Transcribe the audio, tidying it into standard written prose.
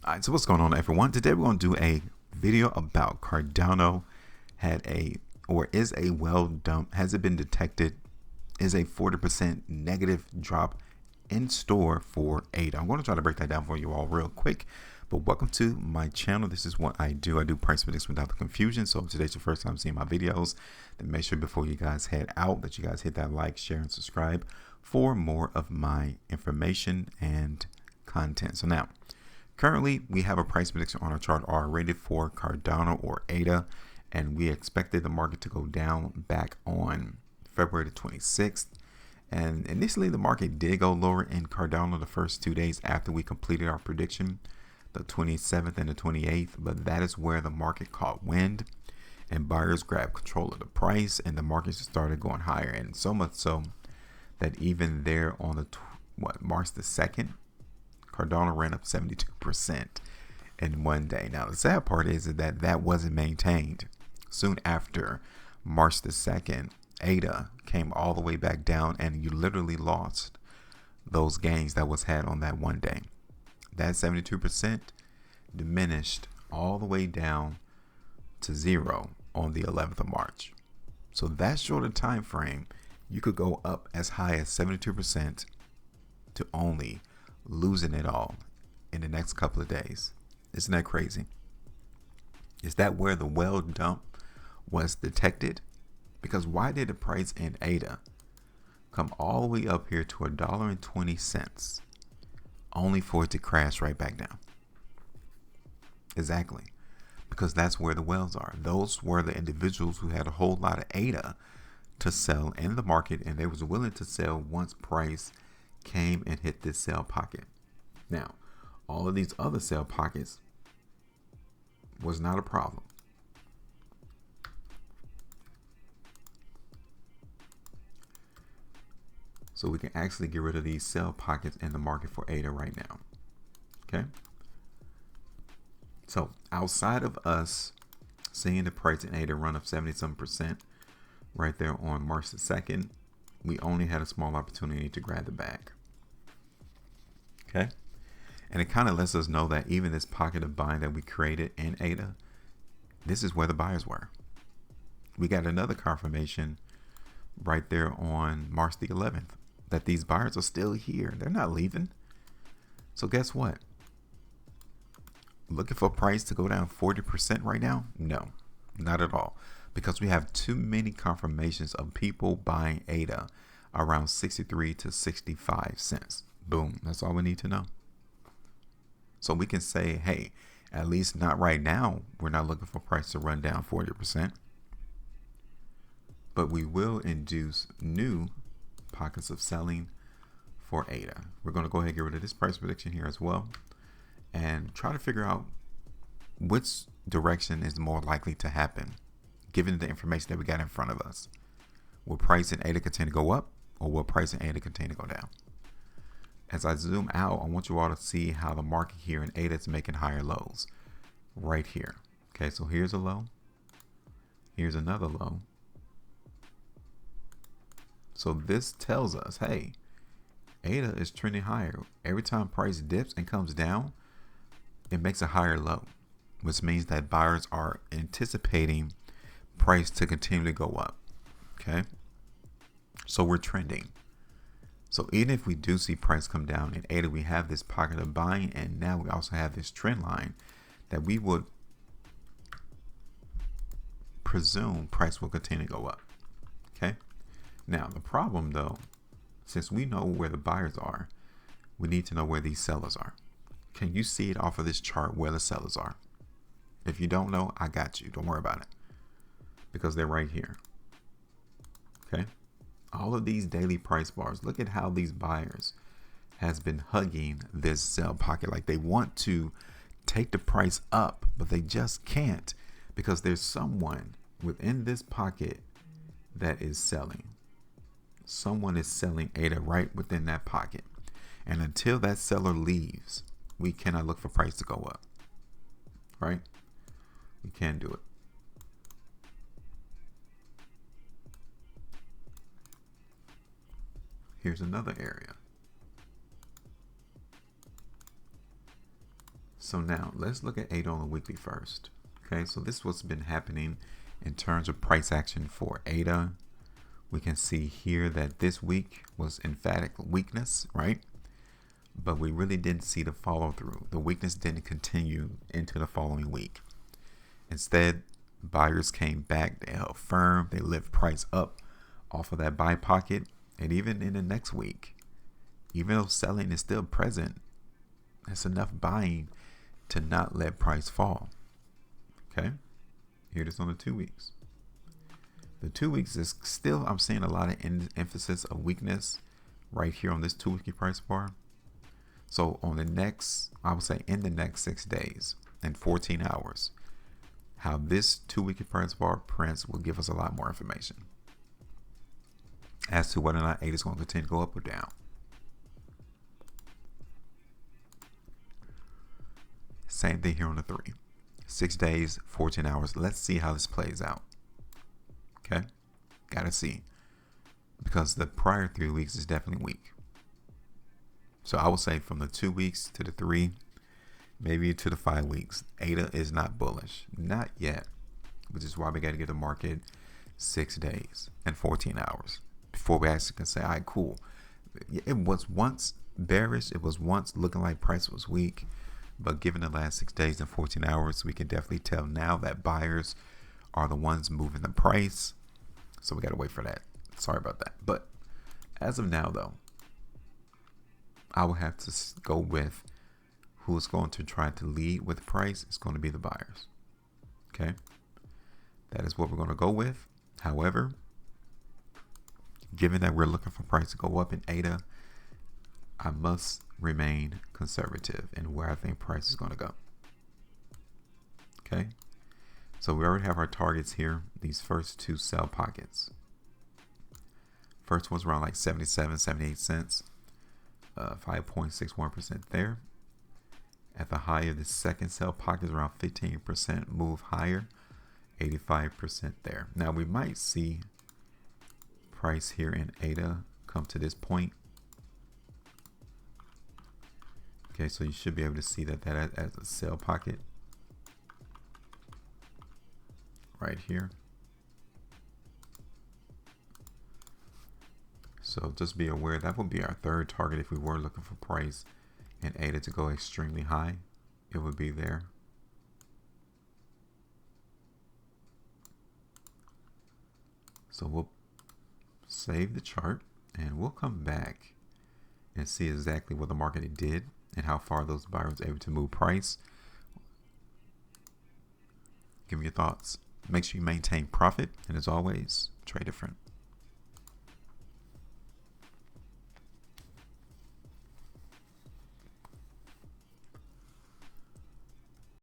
Alright, so what's going on, everyone? Today we're going to do a video about Cardano is a well dump. Has it been detected? Is a 40% negative drop in store for ADA? I'm going to try to break that down for you all real quick. But welcome to my channel. This is what I do. I do price predictions without the confusion. So if today's your first time seeing my videos, then make sure before you guys head out that you guys hit that like, share, and subscribe for more of my information and content. So now, currently, we have a price prediction on our chart already for Cardano or ADA, and we expected the market to go down back on February the 26th. And initially, the market did go lower in Cardano the first 2 days after we completed our prediction, the 27th and the 28th. But that is where the market caught wind and buyers grabbed control of the price, and the market just started going higher. And so much so that even there on the March the 2nd, Cardano ran up 72% in one day. Now, the sad part is that that wasn't maintained. Soon after March the 2nd, ADA came all the way back down, and you literally lost those gains that was had on that one day. That 72% diminished all the way down to 0 on the 11th of March. So that shorter time frame, you could go up as high as 72% to only losing it all in the next couple of days. Isn't that crazy? Is that where the well dump was detected? Because why did the price in ADA come all the way up here to $1.20 only for it to crash right back down? Exactly, because that's where the wells are. Those were the individuals who had a whole lot of ADA to sell in the market, and they was willing to sell once price came and hit this sell pocket. Now, all of these other sell pockets was not a problem. So we can actually get rid of these sell pockets in the market for ADA right now. Okay. So outside of us seeing the price in ADA run up 70% right there on March the 2nd, we only had a small opportunity to grab the bag. Okay. And it kind of lets us know that even this pocket of buying that we created in ADA, this is where the buyers were. We got another confirmation right there on March the 11th that these buyers are still here. They're not leaving. So guess what? Looking for price to go down 40% right now? No, not at all. Because we have too many confirmations of people buying ADA around 63 to 65 cents. Boom. That's all we need to know. So we can say, hey, at least not right now. We're not looking for price to run down 40%. But we will induce new pockets of selling for ADA. We're going to go ahead and get rid of this price prediction here as well, and try to figure out which direction is more likely to happen given the information that we got in front of us. Will price in ADA continue to go up, or will price in ADA continue to go down? As I zoom out, I want you all to see how the market here in ADA is making higher lows right here. Okay, so here's a low. Here's another low. So this tells us, hey, ADA is trending higher. Every time price dips and comes down, it makes a higher low, which means that buyers are anticipating price to continue to go up. Okay, so we're trending. So even if we do see price come down in ADA, we have this pocket of buying, and now we also have this trend line that we would presume price will continue to go up. Okay. Now the problem though, since we know where the buyers are, we need to know where these sellers are. Can you see it off of this chart where the sellers are? If you don't know, I got you. Don't worry about it, because they're right here. Okay. All of these daily price bars, look at how these buyers has been hugging this sell pocket. Like they want to take the price up, but they just can't, because there's someone within this pocket that is selling. Someone is selling ADA right within that pocket. And until that seller leaves, we cannot look for price to go up. Right? We can't do it. Here's another area. So now let's look at ADA on the weekly first. Okay, so this is what's been happening in terms of price action for ADA. We can see here that this week was emphatic weakness, right? But we really didn't see the follow through. The weakness didn't continue into the following week. Instead, buyers came back, they held firm, they lift price up off of that buy pocket. And even in the next week, even though selling is still present, that's enough buying to not let price fall. Okay, here it is on the 2 weeks. The 2 weeks is still, I'm seeing a lot of emphasis of weakness right here on this 2 weekly price bar. So on the next, I would say in the next 6 days and 14 hours, how this 2 weekly price bar prints will give us a lot more information as to whether or not ADA is going to continue to go up or down. Same thing here on the 3. 6 days, 14 hours. Let's see how this plays out. Okay, gotta see, because the prior 3 weeks is definitely weak. So I would say from the 2 weeks to the 3, maybe to the 5 weeks, ADA is not bullish, not yet, which is why we got to give the market 6 days and 14 hours before we actually can say, all right, cool. It was once bearish. It was once looking like price was weak, but given the last 6 days and 14 hours, we can definitely tell now that buyers are the ones moving the price. So we got to wait for that. Sorry about that. But as of now, though, I will have to go with who's going to try to lead with price. It's going to be the buyers. Okay. That is what we're going to go with. However, given that we're looking for price to go up in ADA, I must remain conservative in where I think price is going to go. Okay. So we already have our targets here. These first 2 sell pockets. First one's around like 77, 78 cents. 5.61% there. At the high of the second sell pocket is around 15% move higher. 85% there. Now we might see price here in ADA come to this point. Okay, so you should be able to see that as a sell pocket right here. So just be aware that would be our 3rd target if we were looking for price in ADA to go extremely high. It would be there. So we'll save the chart and we'll come back and see exactly what the market did and how far those buyers were able to move price. Give me your thoughts. Make sure you maintain profit, and as always, trade different.